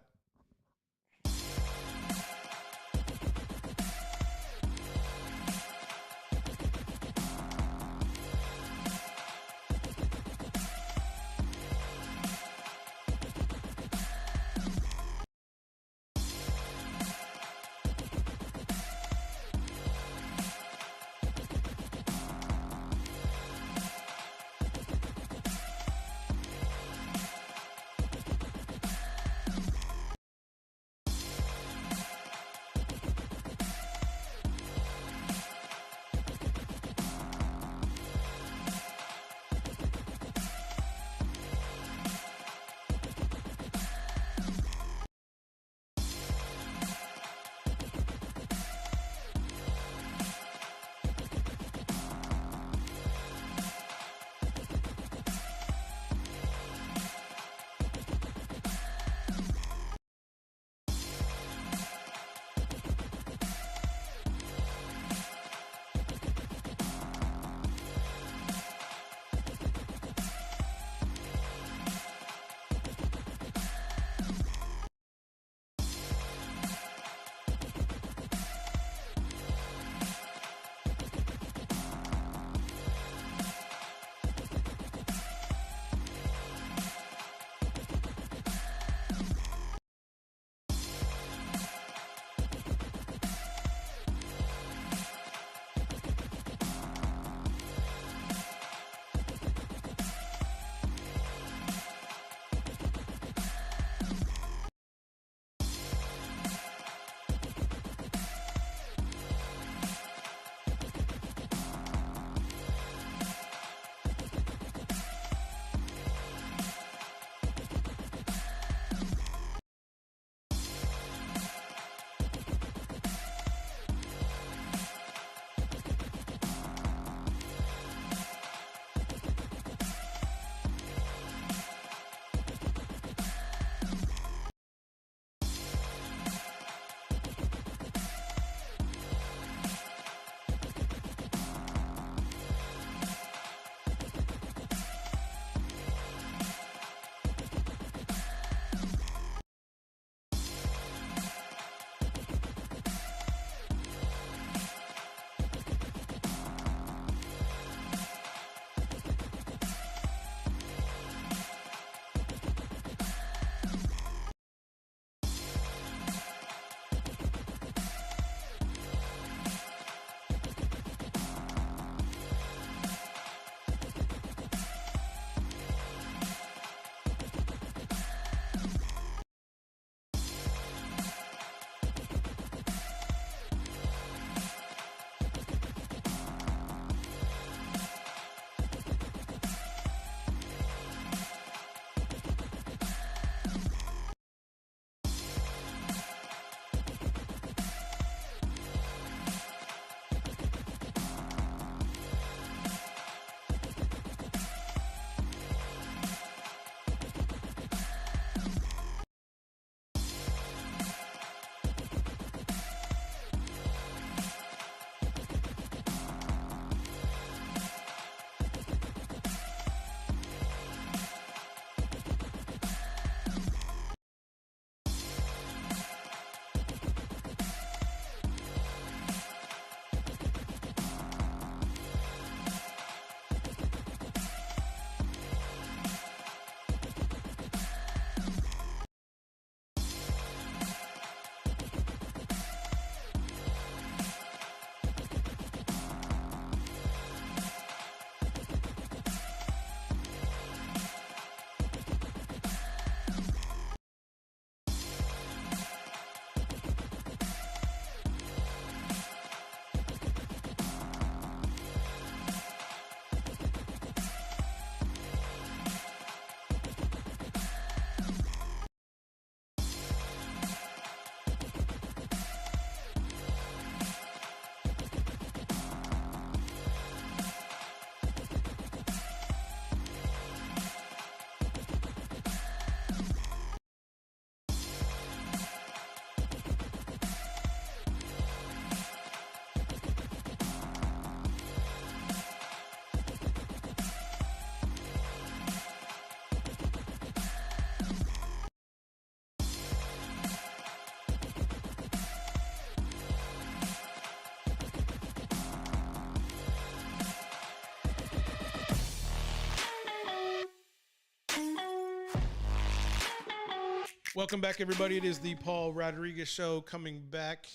Welcome back, everybody. It is the Paul Rodriguez Show coming back.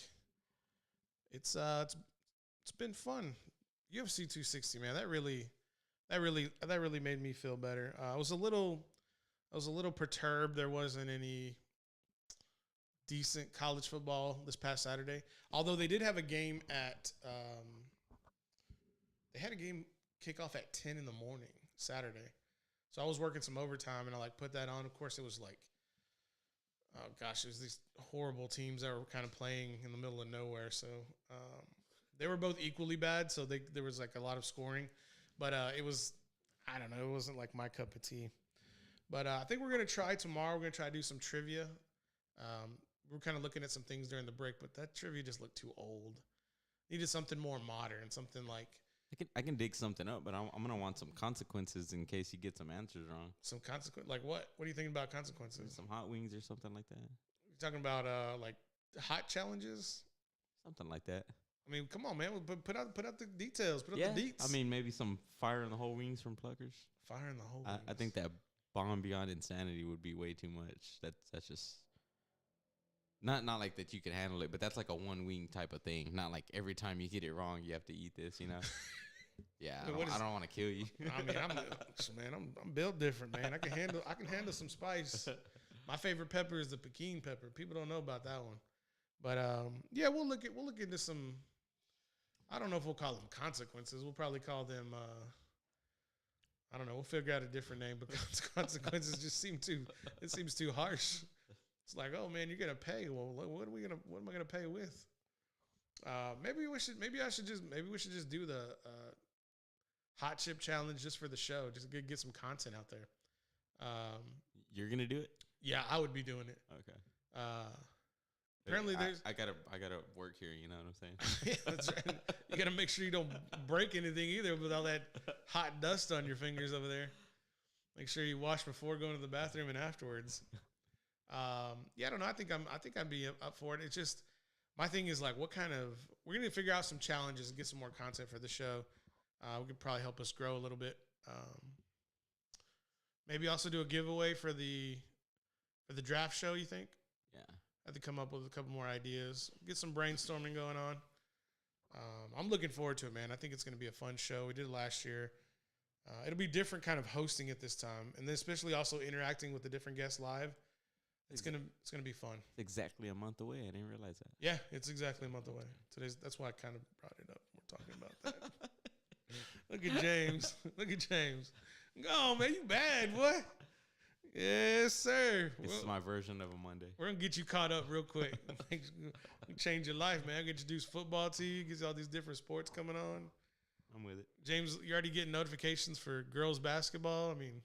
It's been fun. UFC 260, man. That really made me feel better. I was a little perturbed. There wasn't any decent college football this past Saturday. Although they did have a game at they had a game kick off at 10 in the morning Saturday. So I was working some overtime and I put that on. Of course, it was oh gosh, it was these horrible teams that were kind of playing in the middle of nowhere. So they were both equally bad. So there was a lot of scoring, but it was, I don't know, it wasn't my cup of tea. But I think we're gonna try tomorrow. We're gonna try to do some trivia. We're kind of looking at some things during the break, but that trivia just looked too old. Needed something more modern, something like. I can dig something up, but I'm gonna want some consequences in case you get some answers wrong. Some consequence, like what? What are you thinking about consequences? Some hot wings or something like that. You're talking about hot challenges, something like that. I mean, come on, man. Put out the details. Put out the deets. I mean, maybe some fire in the whole wings from Pluckers. Fire in the whole wings. I think that bomb beyond insanity would be way too much. That's just not like that you can handle it, but that's like a one wing type of thing. Not like every time you get it wrong, you have to eat this. Yeah, I don't want to kill you. I mean, I'm built different, man. I can handle some spice. My favorite pepper is the Pekin pepper. People don't know about that one, but yeah, we'll look into some. I don't know if we'll call them consequences. We'll probably call them. I don't know. We'll figure out a different name because consequences just seems too harsh. It's like, oh man, you're gonna pay. Well, what am I gonna pay with? Maybe we should just do the hot chip challenge just for the show, just to get some content out there. You're gonna do it? Yeah, I would be doing it. Okay. Apparently, I gotta work here. You know what I'm saying? Yeah, that's right. You gotta make sure you don't break anything either with all that hot dust on your fingers over there. Make sure you wash before going to the bathroom and afterwards. Yeah, I don't know. I think I'd be up for it. It's just my thing is we're gonna figure out some challenges and get some more content for the show. We could probably help us grow a little bit. Maybe also do a giveaway for the draft show. You think? Yeah. I have to come up with a couple more ideas. Get some brainstorming going on. I'm looking forward to it, man. I think it's going to be a fun show. We did it last year. It'll be different kind of hosting it this time, and then especially also interacting with the different guests live. It's gonna be fun. It's exactly a month away. I didn't realize that. Yeah, it's exactly a month away. That's why I kind of brought it up. We're talking about that. Look at James. Look at James. Go, man, you bad, boy. Yes, sir. This is my version of a Monday. We're gonna get you caught up real quick. Change your life, man. I get introduce football to you. Get all these different sports coming on. I'm with it. James, you're already getting notifications for girls basketball. I mean,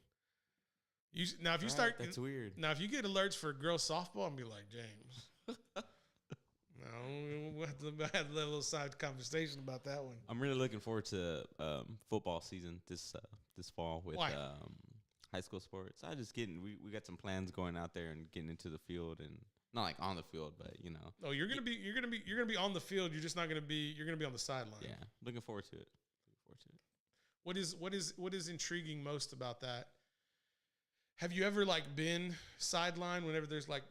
if you start, that's weird. Now, if you get alerts for girls softball, I'm gonna be like, James. No, we'll have to have a little side conversation about that one. I'm really looking forward to football season this fall with high school sports. We got some plans going out there and getting into the field, and not like on the field, but Oh, you're gonna be on the field. You're just not gonna be. You're gonna be on the sideline. Yeah, looking forward to it. What is intriguing most about that? Have you ever been sidelined whenever there's a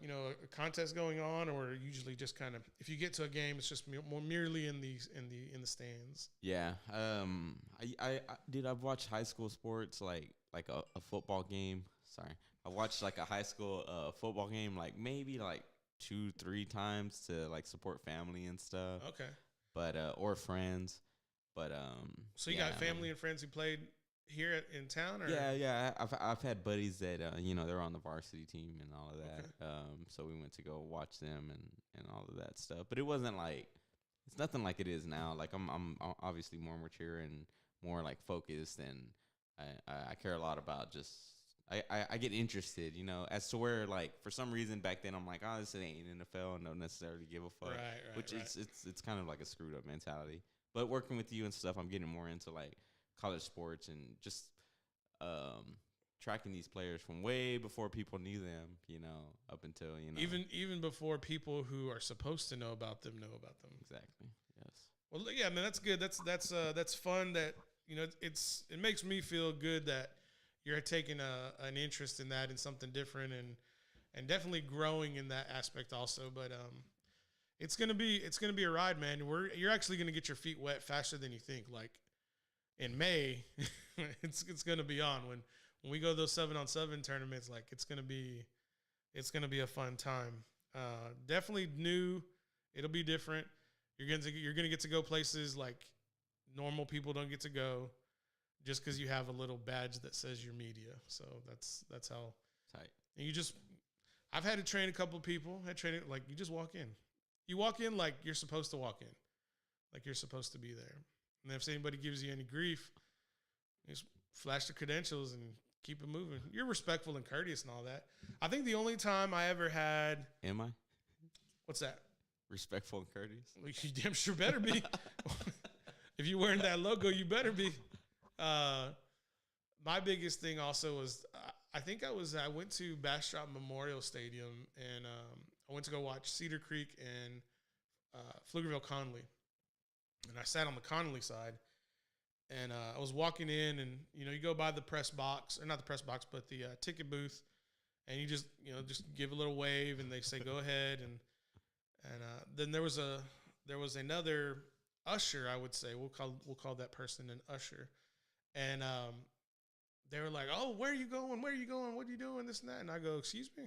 contest going on, or usually just kind of if you get to a game, it's just more merely in the stands? Yeah, I've watched high school sports like a football game. Sorry, I watched a high school football game maybe 2-3 times to support family and stuff. Okay, but or friends, but So you got family and friends who played here in town, or yeah. I've had buddies that they're on the varsity team and all of that. Okay. So we went to go watch them and all of that stuff. But it wasn't it's nothing like it is now. I'm obviously more mature and more focused, and I care a lot about just I get interested, as to where for some reason back then I'm like, oh, this ain't NFL and don't necessarily give a fuck. Right. Which it's kind of like a screwed up mentality. But working with you and stuff, I'm getting more into college sports and just tracking these players from way before people knew them, up until even before people who are supposed to know about them know about them. Exactly. Yes. Well, yeah, man, that's good. That's fun. That it makes me feel good that you're taking an interest in that and something different, and definitely growing in that aspect also. But it's gonna be a ride, man. You're actually gonna get your feet wet faster than you think. Like in May, it's gonna be on when we go to those 7-on-7 tournaments. Like it's gonna be a fun time. Definitely new. It'll be different. You're gonna get to go places like normal people don't get to go, just because you have a little badge that says you're media. So that's how tight. And I've had to train a couple of people. Like you just walk in. You walk in like you're supposed to walk in, like you're supposed to be there. And if anybody gives you any grief, just flash the credentials and keep it moving. You're respectful and courteous and all that. I think the only time I ever had. Am I? What's that? Respectful and courteous? Well, you damn sure better be. If you're wearing that logo, you better be. My biggest thing also was I went to Bastrop Memorial Stadium and I went to go watch Cedar Creek and Pflugerville Conley, and I sat on the Conley side, and I was walking in, and you go by the press box, or not the press box, but the ticket booth, and you just give a little wave, and they say go ahead, and then there was another usher, I would say we'll call that person an usher, and they were like, oh, where are you going? What are you doing? This and that. And I go, excuse me?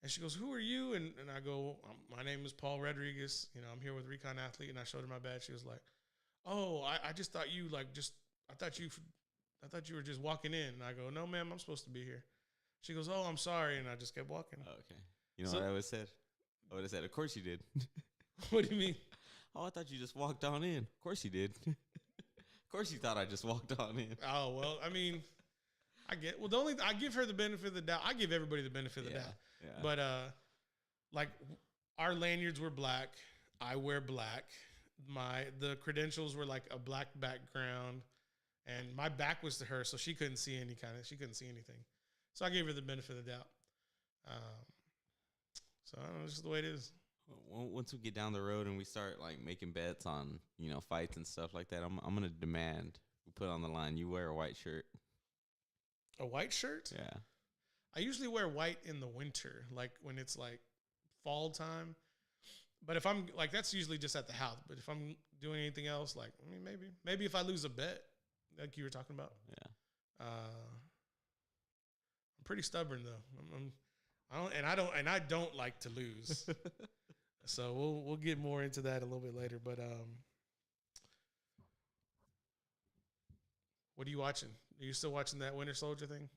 And she goes, who are you? And I go, my name is Paul Rodriguez. I'm here with Recon Athlete. And I showed her my badge. She was like, oh, I just thought you I thought you were just walking in. And I go, no, ma'am, I'm supposed to be here. She goes, oh, I'm sorry. And I just kept walking. Oh, okay. You know what I would have said? I would have said, of course you did. What do you mean? Oh, I thought you just walked on in. Of course you did. Of course you thought I just walked on in. Oh, well, I mean, I give her the benefit of the doubt. I give everybody the benefit of the doubt. Yeah. But like our lanyards were black. I wear black. The credentials were like a black background, and my back was to her, so she couldn't see anything. So I gave her the benefit of the doubt. So I don't know, it's just the way it is. Once we get down the road and we start like making bets on fights and stuff like that, I'm gonna demand we put on the line you wear a white shirt. A white shirt? Yeah. I usually wear white in the winter, like when it's like fall time. But if I'm like, that's usually just at the house. But if I'm doing anything else, like I mean, maybe if I lose a bet, like you were talking about. Yeah. I'm pretty stubborn though. I don't like to lose. So we'll get more into that a little bit later. But what are you watching? Are you still watching that Winter Soldier thing?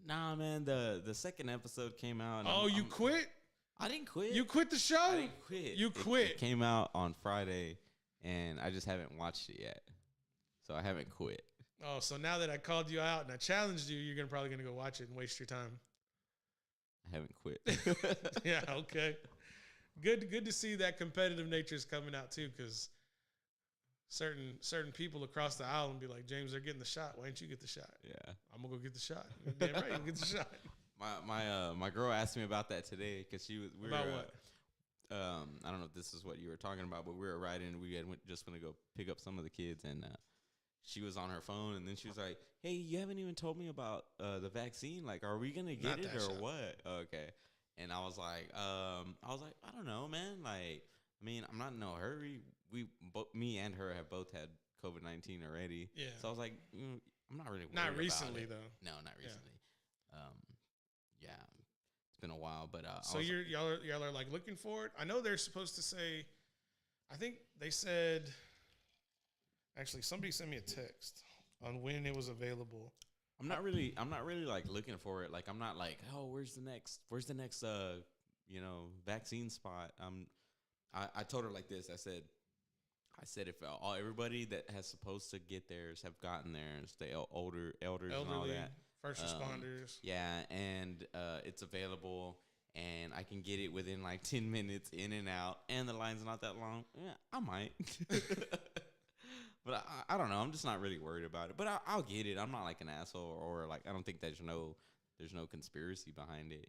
Nah, man. The second episode came out. And you quit? I didn't quit. You quit the show? I didn't quit. You quit. It came out on Friday, and I just haven't watched it yet. So I haven't quit. Oh, so now that I called you out and I challenged you, you're probably gonna go watch it and waste your time. I haven't quit. Yeah. Okay. Good to see that competitive nature is coming out too, because certain people across the aisle and be like, James, they're getting the shot. Why didn't you get the shot? Yeah. I'm gonna go get the shot. You're damn right, you get the shot. My girl asked me about that today because we were about what? I don't know if this is what you were talking about, but we were riding. We just went to go pick up some of the kids, and she was on her phone, and then she was like, "Hey, you haven't even told me about the vaccine. Like, are we gonna get it or shot. What?" Okay. And I was like, I don't know, man. Like, I mean, I'm not in no hurry. Me and her have both had COVID-19 already. Yeah. So I was like, I'm not really worried not recently about it. though. No, not recently. Yeah, it's been a while, but so y'all are like looking for it. I know they're supposed to say. I think they said. Actually, somebody sent me a text on when it was available. I'm not really like looking for it. Like I'm not like, oh, where's the next vaccine spot. I told her like this. I said if everybody that has supposed to get theirs have gotten theirs, the elders elderly, and all that, first responders. Yeah, and it's available, and I can get it within like 10 minutes in and out, and the line's not that long. Yeah, I might. But I don't know. I'm just not really worried about it. But I'll get it. I'm not like an asshole or like I don't think there's no conspiracy behind it.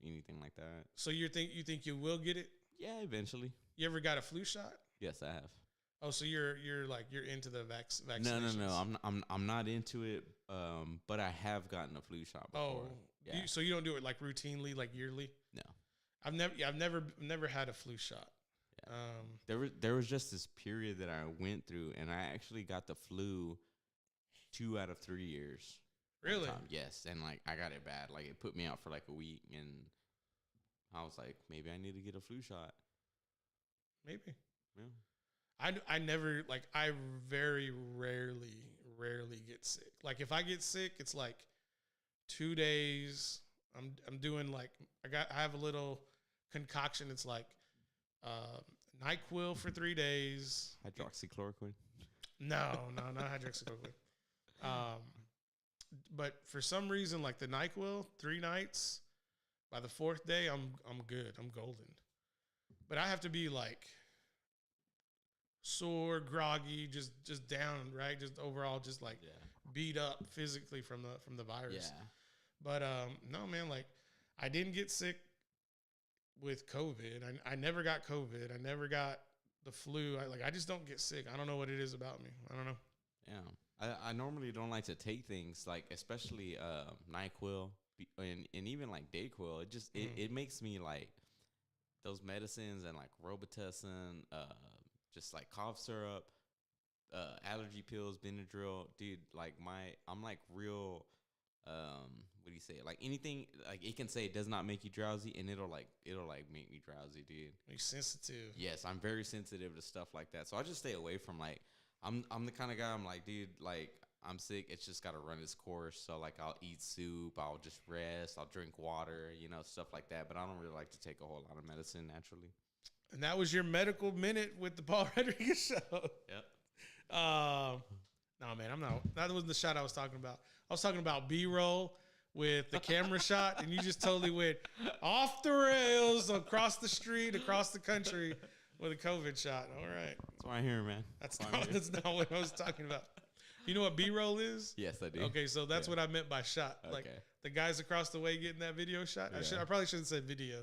Anything like that. So you think you will get it? Yeah, eventually. You ever got a flu shot? Yes, I have. Oh, so you're into the vaccinations? No. I'm not into it. But I have gotten a flu shot before. Oh, Yeah. So you don't do it like routinely, like yearly? No. I've never had a flu shot. Yeah. There was just this period that I went through, and I actually got the flu 2 out of 3 years. Really? Yes, and like I got it bad. Like it put me out for like a week, and I was like, maybe I need to get a flu shot. Maybe. Yeah. I never, like, I very rarely get sick. Like if I get sick, it's like 2 days. I'm doing like I have a little concoction. It's like NyQuil for 3 days. Hydroxychloroquine. No, not hydroxychloroquine. But for some reason, like the NyQuil, 3 nights. By the 4th day, I'm good. I'm golden. But I have to be like sore, groggy, just down, right? Just overall, just like beat up physically from the virus. Yeah. But no, man, like I didn't get sick with COVID. I never got COVID. I never got the flu. I just don't get sick. I don't know what it is about me. I don't know. Yeah. I normally don't like to take things like, especially NyQuil and even like Dayquil. It just it makes me like those medicines and like Robitussin, just like cough syrup, allergy pills, Benadryl, dude. Like I'm like real. What do you say? Like anything, like it can say it does not make you drowsy, and it'll like make me drowsy, dude. You're sensitive. Yes, I'm very sensitive to stuff like that. So I just stay away from like I'm the kind of guy. I'm like, dude, like I'm sick. It's just got to run its course. So like I'll eat soup. I'll just rest. I'll drink water. You know, stuff like that. But I don't really like to take a whole lot of medicine naturally. And that was your medical minute with the Paul Rodriguez show. Yep. No, man, I'm not. That wasn't the shot I was talking about. I was talking about B-roll with the camera shot, and you just totally went off the rails across the street, across the country with a COVID shot. All right. That's why I'm here, man. That's not what I was talking about. You know what B-roll is? Yes, I do. Okay, so that's what I meant by shot. Okay. Like the guys across the way getting that video shot. Yeah. I probably shouldn't have said video.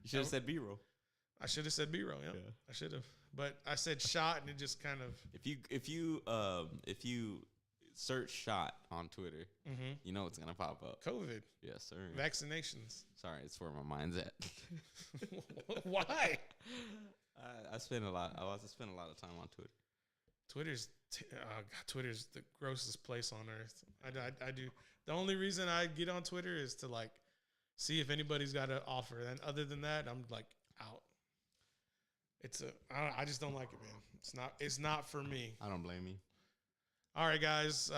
You should have said B-roll. I should have said B-roll. Yep. Yeah. I should have. But I said shot, and it just kind of. If you search shot on Twitter, you know it's gonna pop up. COVID. Yes, sir. Vaccinations. Sorry, it's where my mind's at. Why? I spend a lot. I spend a lot of time on Twitter. Twitter's the grossest place on earth. I do. The only reason I get on Twitter is to like see if anybody's got an offer. And other than that, I'm like out. I just don't like it, man. It's not for me. I don't blame you. All right, guys.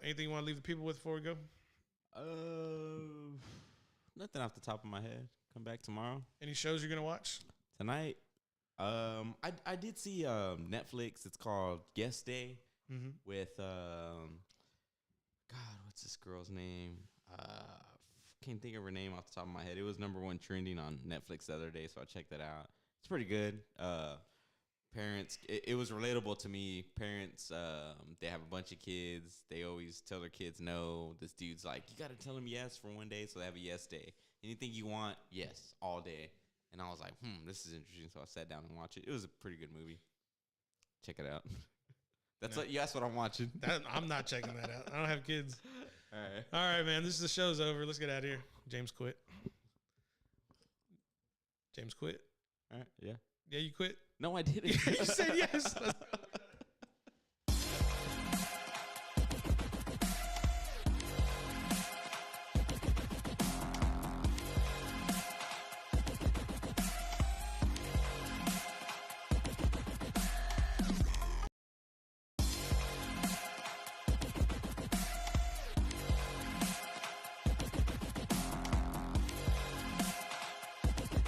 Anything you want to leave the people with before we go? Nothing off the top of my head. Come back tomorrow. Any shows you're gonna watch Tonight? I did see Netflix. It's called Guest Day with God, what's this girl's name? Can't think of her name off the top of my head. It was #1 trending on Netflix the other day, so I checked that out. It's pretty good. Parents, it was relatable to me. Parents, they have a bunch of kids. They always tell their kids no. This dude's like, you got to tell them yes for one day, so they have a yes day. Anything you want, yes, all day. And I was like, this is interesting. So I sat down and watched it. It was a pretty good movie. Check it out. That's what I'm watching. I'm not checking that out. I don't have kids. All right, man. This is the show's over. Let's get out of here. James quit. James quit. All right. Yeah. Yeah, you quit. No, I didn't. You said yes.